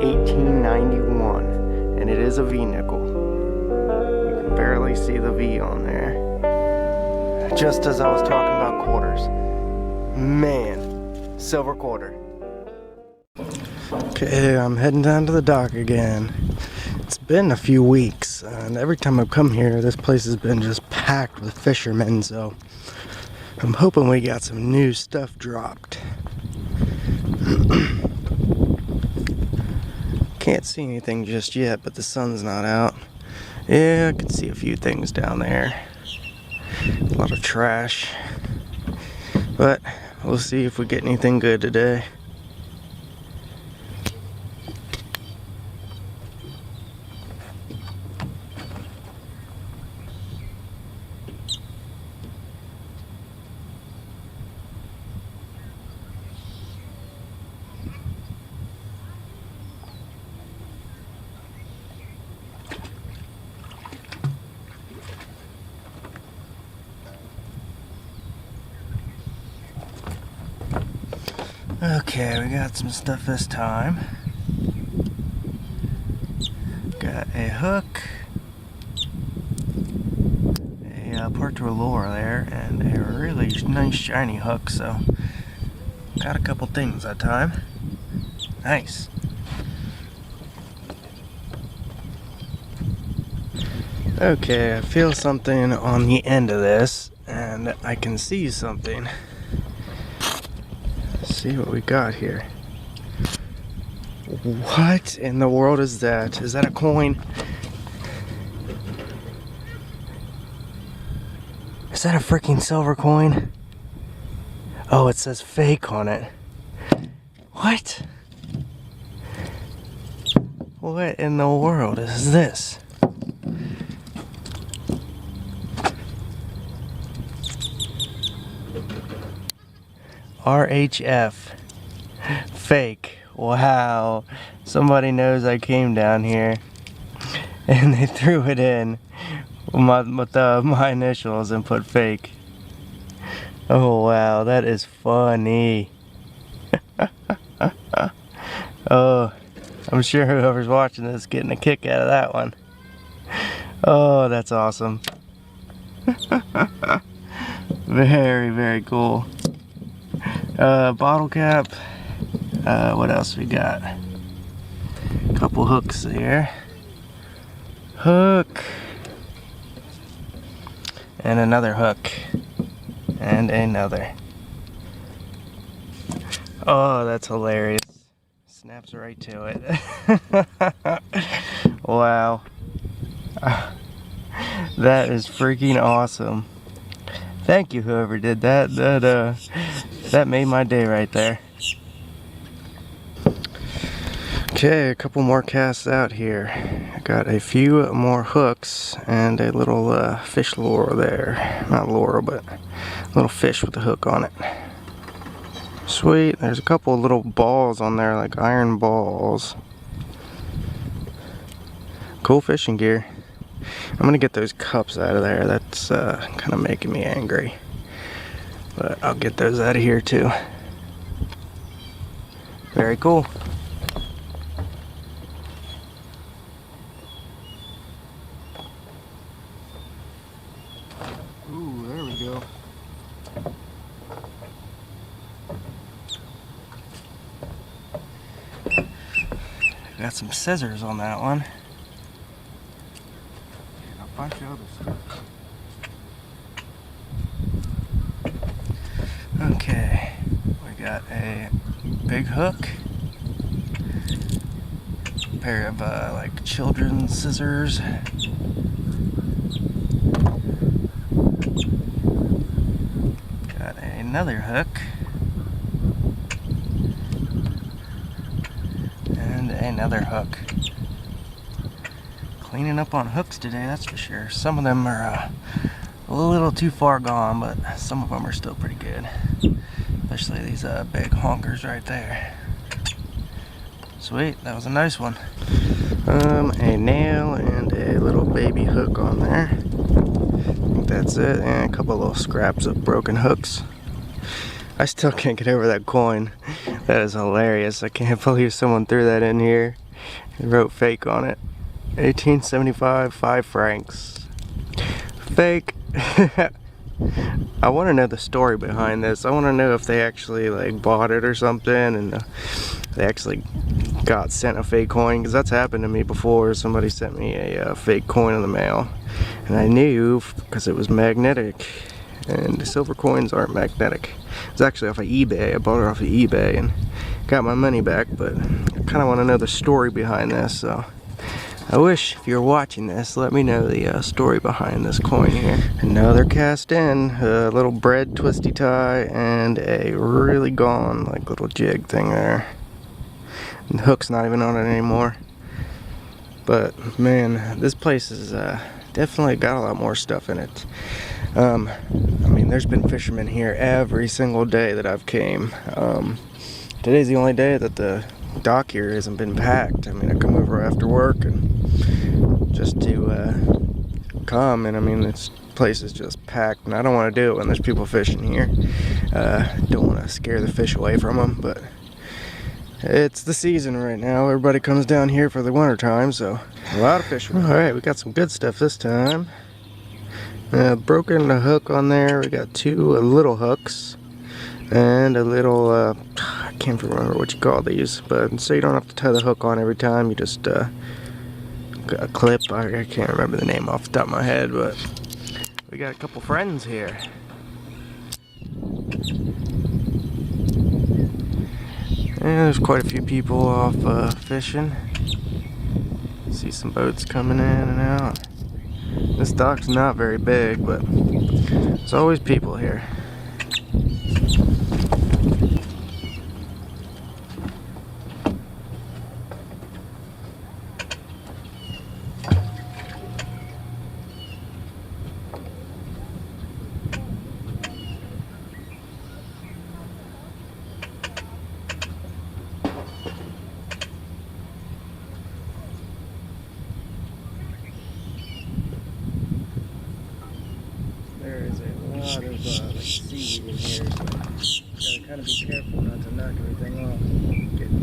1891, and it is a V nickel. You can barely see the V on there. Just as I was talking about quarters. Man, silver quarter. Okay, I'm heading down to the dock again. It's been a few weeks, and every time I've come here, this place has been just packed with fishermen, so I'm hoping we got some new stuff dropped. Can't see anything just yet, but the sun's not out. Yeah, I can see a few things down there. A lot of trash. But we'll see if we get anything good today. Okay, we got some stuff this time. Got a hook, a Porto lure there, and a really nice shiny hook, so got a couple things that time. Nice. Okay, I feel something on the end of this, and I can see something. See what we got here. What in the world is that? Is that a coin? Is that a freaking silver coin? Oh, it says fake on it. What? What in the world is this? RHF. Fake. Wow. Somebody knows I came down here and they threw it in with my initials and put fake. Oh wow, that is funny. Oh, I'm sure whoever's watching this is getting a kick out of that one. Oh, that's awesome. Very, very cool. Bottle cap. What else we got? Couple hooks there. Hook. And another hook. And another. Oh, that's hilarious. Snaps right to it. Wow. That is freaking awesome. Thank you, whoever did that. That made my day right there. Okay, a couple more casts out here. I got a few more hooks and a little fish lure there. Not lure, but a little fish with a hook on it. Sweet. There's a couple of little balls on there, like iron balls. Cool fishing gear. I'm gonna get those cups out of there. That's kind of making me angry. But I'll get those out of here too. Very cool. Ooh, there we go. Got some scissors on that one. And a bunch of other stuff. Okay, we got a big hook, a pair of like children's scissors, got another hook, and another hook. Cleaning up on hooks today, that's for sure. Some of them are a little too far gone, but some of them are still pretty good. Especially these big honkers right there. Sweet, that was a nice one. A nail and a little baby hook on there. I think that's it, and a couple little scraps of broken hooks. I still can't get over that coin. That is hilarious. I can't believe someone threw that in here. He wrote fake on it. 1875, 5 francs. Fake. I want to know the story behind this. I want to know if they actually like bought it or something, and they actually got sent a fake coin, because that's happened to me before. Somebody sent me a fake coin in the mail, and I knew because it was magnetic, and silver coins aren't magnetic. It's actually off of eBay. I bought it off of eBay and got my money back, but I kind of want to know the story behind this. So I wish, if you're watching this, let me know the story behind this coin here. Another cast in, a little bread twisty tie, and a really gone like little jig thing there. And the hook's not even on it anymore. But man, this place is definitely got a lot more stuff in it. I mean, there's been fishermen here every single day that I've came. Today's the only day that the dock here hasn't been packed. I mean, I come over after work and just to come, and I mean, this place is just packed, and I don't want to do it when there's people fishing here. Don't want to scare the fish away from them, but it's the season right now. Everybody comes down here for the winter time, so a lot of fish. Alright, we got some good stuff this time. Broken the hook on there. We got 2 little hooks and a little I can't remember what you call these, but so you don't have to tie the hook on every time. You just a clip. I can't remember the name off the top of my head, but we got a couple friends here. And there's quite a few people off fishing. See some boats coming in and out. This dock's not very big, but there's always people here. There is a lot of like seaweed in here, so gotta kind of be careful not to knock everything off. Getting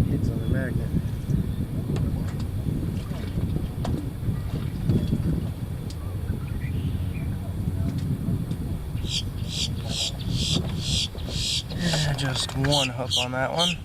hits on the magnet. Just one hook on that one.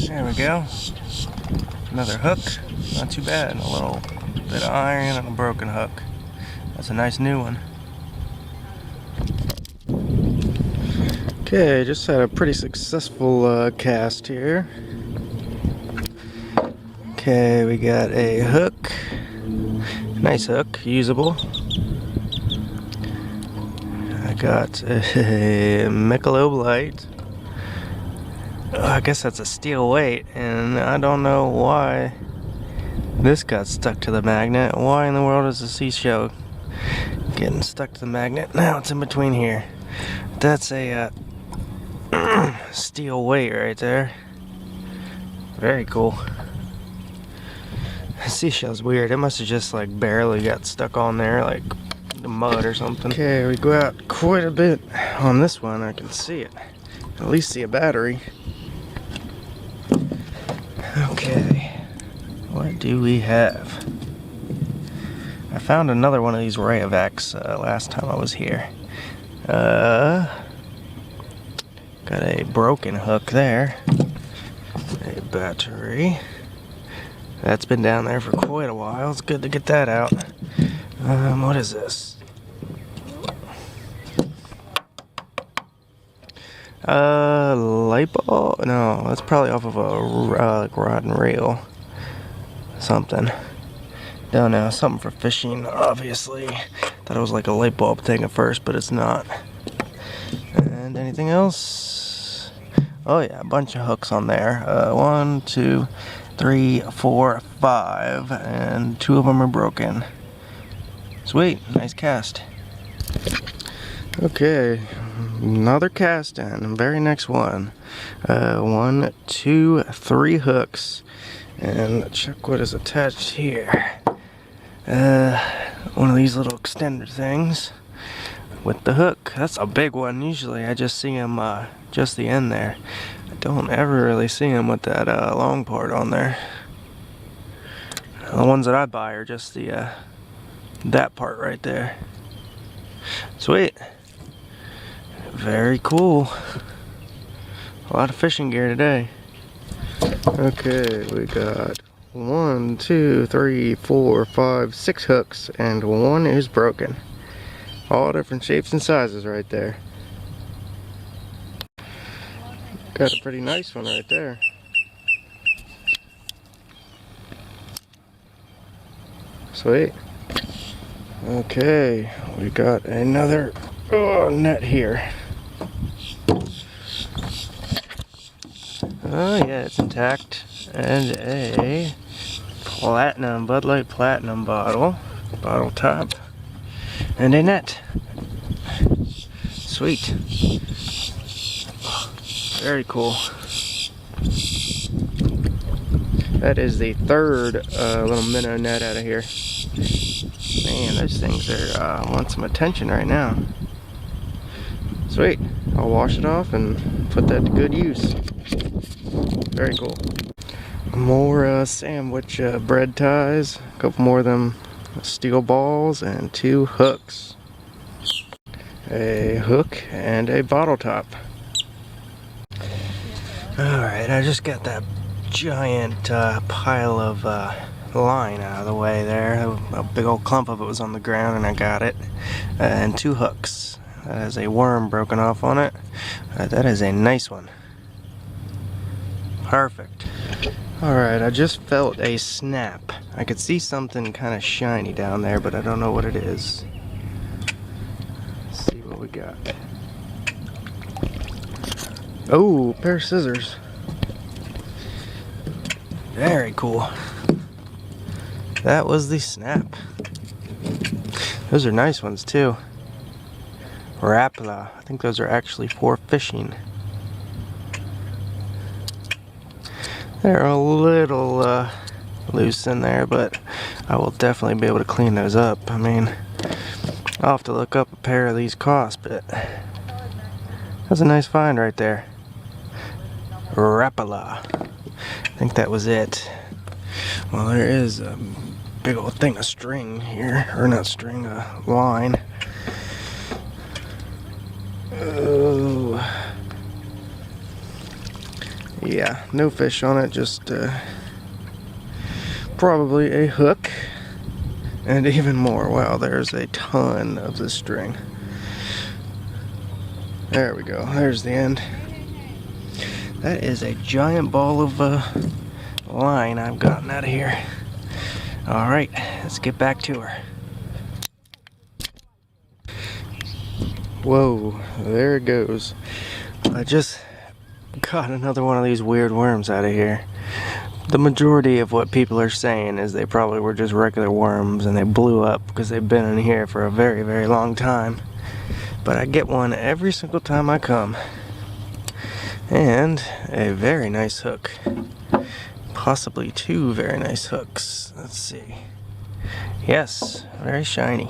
There we go. Another hook. Not too bad. A little bit of iron and a broken hook. That's a nice new one. Okay, just had a pretty successful cast here. Okay, we got a hook. Nice hook, usable. I got a Michelob Light. I guess that's a steel weight, and I don't know why this got stuck to the magnet. Why in the world is the seashell getting stuck to the magnet? Now it's in between here. That's a steel weight right there. Very cool. The seashell's weird. It must have just like barely got stuck on there, like the mud or something. Okay, we go out quite a bit on this one. I can see it. At least see a battery. Okay, what do we have? I found another one of these Rayovacs last time I was here. Got a broken hook there. A battery. That's been down there for quite a while. It's good to get that out. What is this? Light bulb? No, that's probably off of a like rod and reel. Something. Don't know. Something for fishing, obviously. Thought it was like a light bulb thing at first, but it's not. And anything else? Oh yeah, a bunch of hooks on there. 1, 2, 3, 4, 5, and 2 of them are broken. Sweet, nice cast. Okay, another cast in, very next one. 1, 2, 3 hooks. And check what is attached here. One of these little extender things with the hook. That's a big one. Usually I just see them just the end there. I don't ever really see them with that long part on there. The ones that I buy are just the that part right there. Sweet. Very cool. A lot of fishing gear today. Okay, we got 1, 2, 3, 4, 5, 6 hooks, and 1 is broken. All different shapes and sizes right there. Got a pretty nice one right there. Sweet. Okay, we got another net here. Oh yeah, it's intact. And a platinum, Bud Light Platinum bottle top, and a net. Sweet. Very cool. That is the third little minnow net out of here. Man, those things are want some attention right now. Sweet. I'll wash it off and put that to good use. Very cool. More sandwich bread ties. A couple more of them steel balls and 2 hooks. A hook and a bottle top. Alright, I just got that giant pile of line out of the way there. A big old clump of it was on the ground and I got it. And 2 hooks. That has a worm broken off on it. That is a nice one. Perfect. Alright, I just felt a snap. I could see something kind of shiny down there, but I don't know what it is. Let's see what we got. Oh, a pair of scissors. Very cool. That was the snap. Those are nice ones too. Rapala. I think those are actually for fishing. They're a little loose in there, but I will definitely be able to clean those up. I mean, I'll have to look up a pair of these cost, but that's a nice find right there. Rapala. I think that was it. Well, there is a big old thing of string here, or not string, line. Oh. Yeah, no fish on it, just probably a hook and even more. Wow, there's a ton of the string. There we go, there's the end. That is a giant ball of line I've gotten out of here. Alright, let's get back to her. Whoa, there it goes. I just got another one of these weird worms out of here. The majority of what people are saying is they probably were just regular worms and they blew up because they've been in here for a very, very long time. But I get one every single time I come. And a very nice hook. Possibly 2 very nice hooks. Let's see. Yes, very shiny.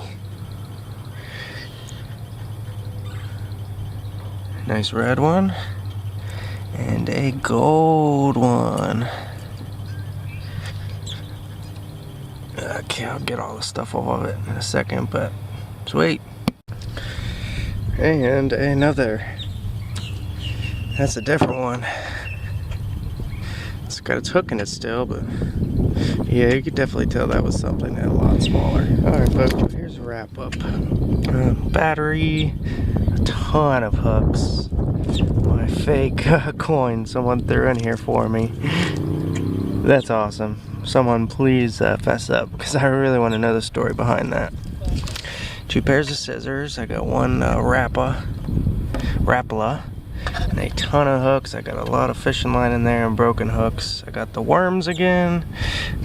Nice red one. And a gold one. Okay, I'll get all the stuff off of it in a second, but sweet. And another. That's a different one. It's got its hook in it still, but yeah, you could definitely tell that was something a lot smaller. Alright folks, here's a wrap up. Battery, a ton of hooks, my fake coin someone threw in here for me. That's awesome. Someone please fess up, because I really want to know the story behind that. 2 pairs of scissors. I got 1 Rappa, Rapala. And a ton of hooks. I got a lot of fishing line in there and broken hooks. I got the worms again,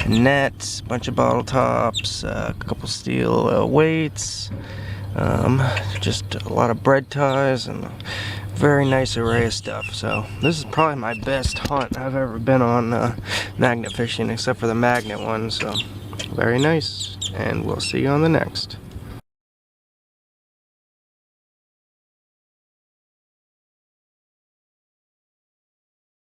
nets, a bunch of bottle tops, a couple steel weights, just a lot of bread ties, and a very nice array of stuff. So this is probably my best hunt I've ever been on magnet fishing, except for the magnet one. So very nice, and we'll see you on the next.